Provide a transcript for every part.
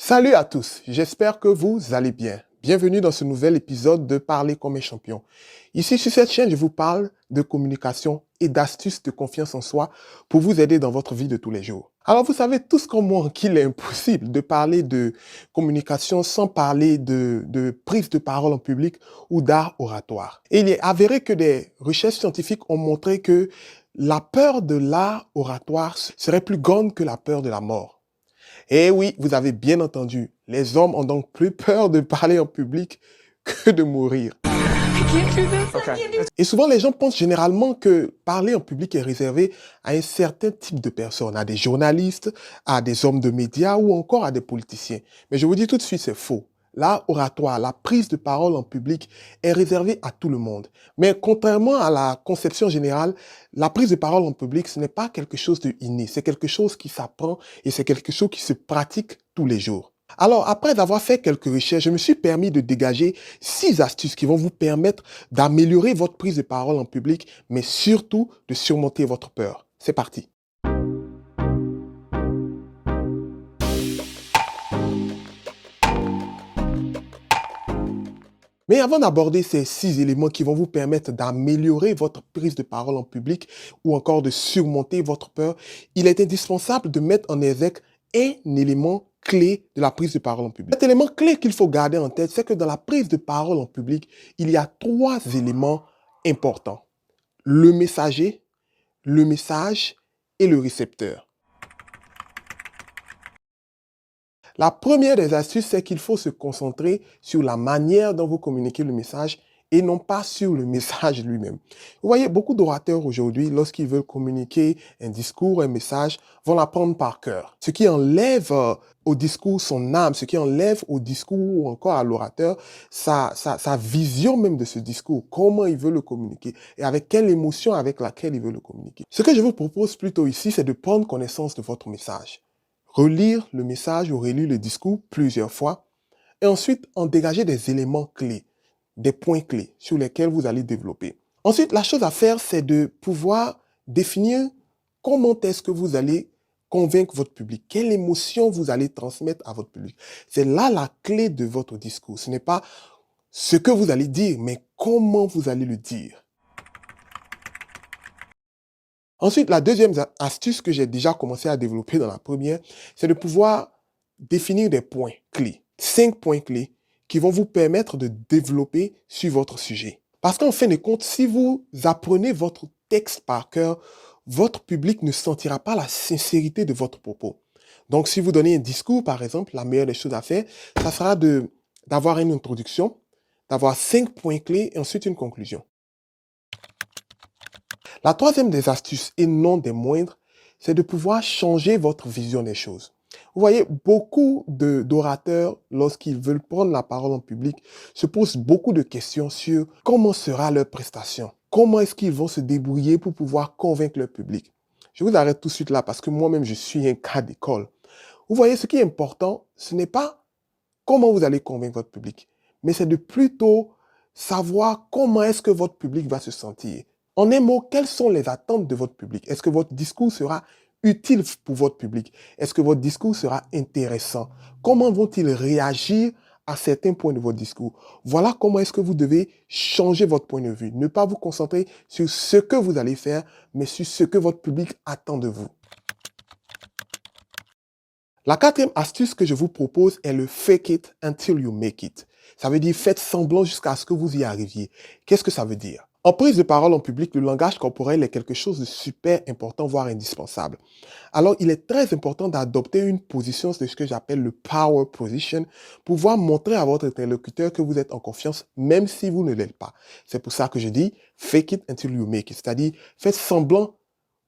Salut à tous, j'espère que vous allez bien. Bienvenue dans ce nouvel épisode de Parler comme un champion. Ici sur cette chaîne, je vous parle de communication et d'astuces de confiance en soi pour vous aider dans votre vie de tous les jours. Alors vous savez tous comme moi qu'il est impossible de parler de communication sans parler de prise de parole en public ou d'art oratoire. Et il est avéré que des recherches scientifiques ont montré que la peur de l'art oratoire serait plus grande que la peur de la mort. Eh oui, vous avez bien entendu, les hommes ont donc plus peur de parler en public que de mourir. Et souvent, les gens pensent généralement que parler en public est réservé à un certain type de personnes, à des journalistes, à des hommes de médias ou encore à des politiciens. Mais je vous dis tout de suite, c'est faux. L'art oratoire, la prise de parole en public est réservée à tout le monde. Mais contrairement à la conception générale, la prise de parole en public, ce n'est pas quelque chose de inné, c'est quelque chose qui s'apprend et c'est quelque chose qui se pratique tous les jours. Alors, après avoir fait quelques recherches, je me suis permis de dégager 6 astuces qui vont vous permettre d'améliorer votre prise de parole en public, mais surtout de surmonter votre peur. C'est parti. Mais avant d'aborder ces 6 éléments qui vont vous permettre d'améliorer votre prise de parole en public ou encore de surmonter votre peur, il est indispensable de mettre en exergue un élément clé de la prise de parole en public. Cet élément clé qu'il faut garder en tête, c'est que dans la prise de parole en public, il y a 3 éléments importants. Le messager, le message et le récepteur. La première des astuces, c'est qu'il faut se concentrer sur la manière dont vous communiquez le message et non pas sur le message lui-même. Vous voyez, beaucoup d'orateurs aujourd'hui, lorsqu'ils veulent communiquer un discours, un message, vont l'apprendre par cœur. Ce qui enlève au discours son âme, ce qui enlève au discours ou encore à l'orateur sa vision même de ce discours, comment il veut le communiquer et avec quelle émotion avec laquelle il veut le communiquer. Ce que je vous propose plutôt ici, c'est de prendre connaissance de votre message. Relire le message ou relire le discours plusieurs fois et ensuite en dégager des éléments clés, des points clés sur lesquels vous allez développer. Ensuite, la chose à faire, c'est de pouvoir définir comment est-ce que vous allez convaincre votre public, quelle émotion vous allez transmettre à votre public. C'est là la clé de votre discours. Ce n'est pas ce que vous allez dire, mais comment vous allez le dire. Ensuite, la deuxième astuce que j'ai déjà commencé à développer dans la première, c'est de pouvoir définir des points clés. 5 points clés qui vont vous permettre de développer sur votre sujet. Parce qu'en fin de compte, si vous apprenez votre texte par cœur, votre public ne sentira pas la sincérité de votre propos. Donc, si vous donnez un discours, par exemple, la meilleure des choses à faire, ça sera d'avoir une introduction, d'avoir 5 points clés et ensuite une conclusion. La troisième des astuces, et non des moindres, c'est de pouvoir changer votre vision des choses. Vous voyez, beaucoup d'orateurs, lorsqu'ils veulent prendre la parole en public, se posent beaucoup de questions sur comment sera leur prestation. Comment est-ce qu'ils vont se débrouiller pour pouvoir convaincre leur public. Je vous arrête tout de suite là parce que moi-même, je suis un cas d'école. Vous voyez, ce qui est important, ce n'est pas comment vous allez convaincre votre public, mais c'est de plutôt savoir comment est-ce que votre public va se sentir. En un mot, quelles sont les attentes de votre public? Est-ce que votre discours sera utile pour votre public? Est-ce que votre discours sera intéressant? Comment vont-ils réagir à certains points de votre discours? Voilà comment est-ce que vous devez changer votre point de vue. Ne pas vous concentrer sur ce que vous allez faire, mais sur ce que votre public attend de vous. La quatrième astuce que je vous propose est le fake it until you make it. Ça veut dire faites semblant jusqu'à ce que vous y arriviez. Qu'est-ce que ça veut dire? En prise de parole en public, le langage corporel est quelque chose de super important, voire indispensable. Alors, il est très important d'adopter une position de ce que j'appelle le power position, pour pouvoir montrer à votre interlocuteur que vous êtes en confiance, même si vous ne l'êtes pas. C'est pour ça que je dis fake it until you make it, c'est-à-dire faites semblant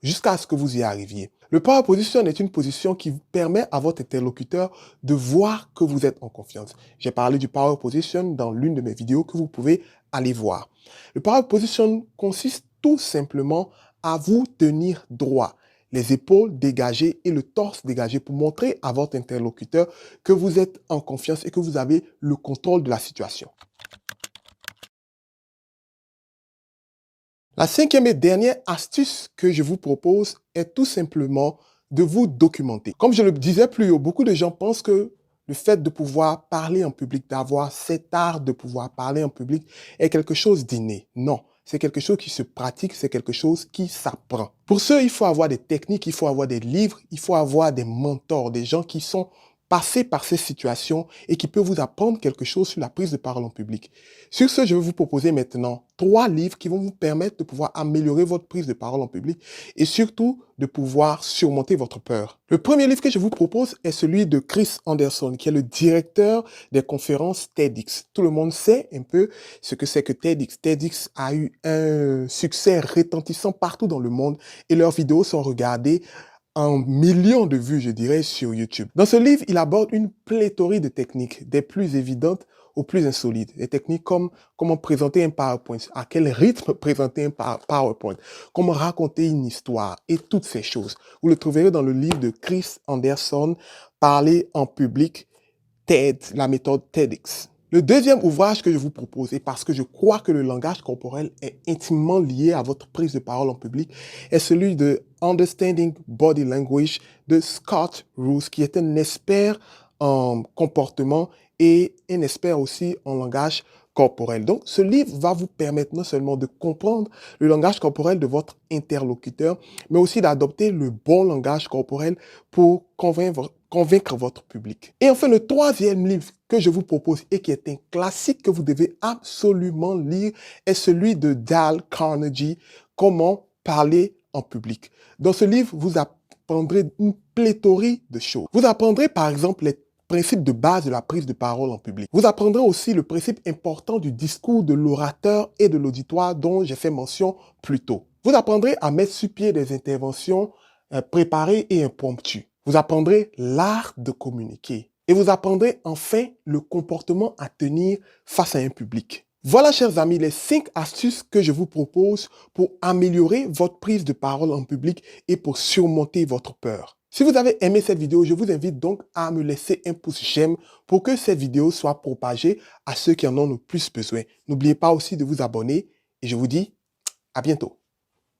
jusqu'à ce que vous y arriviez. Le power position est une position qui permet à votre interlocuteur de voir que vous êtes en confiance. J'ai parlé du power position dans l'une de mes vidéos que vous pouvez aller voir. Le power position consiste tout simplement à vous tenir droit, les épaules dégagées et le torse dégagé pour montrer à votre interlocuteur que vous êtes en confiance et que vous avez le contrôle de la situation. La cinquième et dernière astuce que je vous propose est tout simplement de vous documenter. Comme je le disais plus haut, beaucoup de gens pensent que Le fait de pouvoir parler en public, d'avoir cet art de pouvoir parler en public est quelque chose d'inné. Non, c'est quelque chose qui se pratique, c'est quelque chose qui s'apprend. Pour ce, il faut avoir des techniques, il faut avoir des livres, il faut avoir des mentors, des gens qui sont passés par ces situations et qui peuvent vous apprendre quelque chose sur la prise de parole en public. Sur ce, je vais vous proposer maintenant 3 livres qui vont vous permettre de pouvoir améliorer votre prise de parole en public et surtout de pouvoir surmonter votre peur. Le premier livre que je vous propose est celui de Chris Anderson, qui est le directeur des conférences TEDx. Tout le monde sait un peu ce que c'est que TEDx. TEDx a eu un succès retentissant partout dans le monde et leurs vidéos sont regardées en millions de vues, je dirais, sur YouTube. Dans ce livre, il aborde une pléthore de techniques, des plus évidentes aux plus insolites. Des techniques comme comment présenter un PowerPoint, à quel rythme présenter un PowerPoint, comment raconter une histoire et toutes ces choses. Vous le trouverez dans le livre de Chris Anderson, Parler en public, TED, la méthode TEDx. Le deuxième ouvrage que je vous propose, et parce que je crois que le langage corporel est intimement lié à votre prise de parole en public, est celui de Understanding Body Language de Scott Roos, qui est un expert en comportement et un expert aussi en langage corporel. Donc, ce livre va vous permettre non seulement de comprendre le langage corporel de votre interlocuteur, mais aussi d'adopter le bon langage corporel pour convaincre votre public. Et enfin, le troisième livre que je vous propose et qui est un classique que vous devez absolument lire est celui de Dale Carnegie, Comment parler en public. Dans ce livre, vous apprendrez une pléthore de choses. Vous apprendrez par exemple les principes de base de la prise de parole en public. Vous apprendrez aussi le principe important du discours de l'orateur et de l'auditoire dont j'ai fait mention plus tôt. Vous apprendrez à mettre sur pied des interventions préparées et impromptues. Vous apprendrez l'art de communiquer. Et vous apprendrez enfin le comportement à tenir face à un public. Voilà, chers amis, les 5 astuces que je vous propose pour améliorer votre prise de parole en public et pour surmonter votre peur. Si vous avez aimé cette vidéo, je vous invite donc à me laisser un pouce j'aime pour que cette vidéo soit propagée à ceux qui en ont le plus besoin. N'oubliez pas aussi de vous abonner et je vous dis à bientôt.